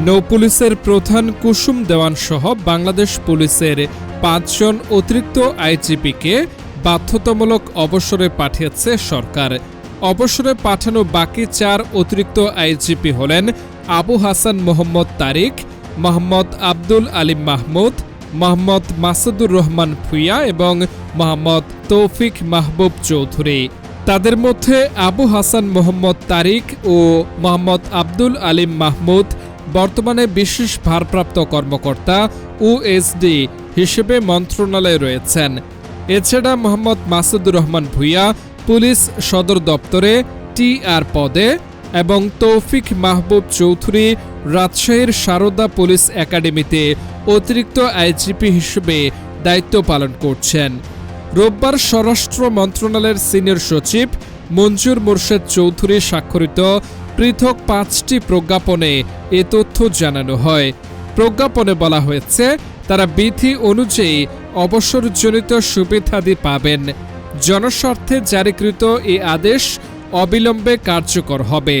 নৌপুলিশের প্রধান কুসুম দেওয়ান সহ বাংলাদেশ পুলিশের ৫ জন অতিরিক্ত আইজিপিকে বাধ্যতামূলক অবসরে পাঠিয়েছে সরকার। অবসরে পাঠানো বাকি ৪ অতিরিক্ত আইজিপি হলেন আবু হাসান মোহাম্মদ তারিক, মোহাম্মদ আব্দুল আলিম মাহমুদ, মোহাম্মদ মাসুদুর রহমান ভূঁইয়া এবং মোহাম্মদ তৌফিক মাহবুব চৌধুরী। তাদের মধ্যে আবু হাসান মোহাম্মদ তারিক ও মোহাম্মদ আব্দুল আলিম মাহমুদ বর্তমানে বিশেষ ভারপ্রাপ্ত কর্মকর্তা ওএসডি হিসেবে মন্ত্রণালয়ে রয়েছেন। এছাড়া মোহাম্মদ মাসুদুর রহমান ভূঁইয়া পুলিশ সদর দপ্তরে টিআর পদে এবং তৌফিক মাহবুব চৌধুরী রাজশাহীর সারদা পুলিশ একাডেমিতে অতিরিক্ত আইজিপি হিসেবে দায়িত্ব পালন করছেন। রোববার স্বরাষ্ট্র মন্ত্রণালয়ের সিনিয়র সচিব মঞ্জুর মোর্শেদ চৌধুরী স্বাক্ষরিত পৃথক ৫টি প্রজ্ঞাপনে এ তথ্য জানানো হয়। প্রজ্ঞাপনে বলা হয়েছে, তারা বিধি অনুযায়ী অবসরজনিত সুবিধাদি পাবেন। জনস্বার্থে জারিকৃত এই আদেশ অবিলম্বে কার্যকর হবে।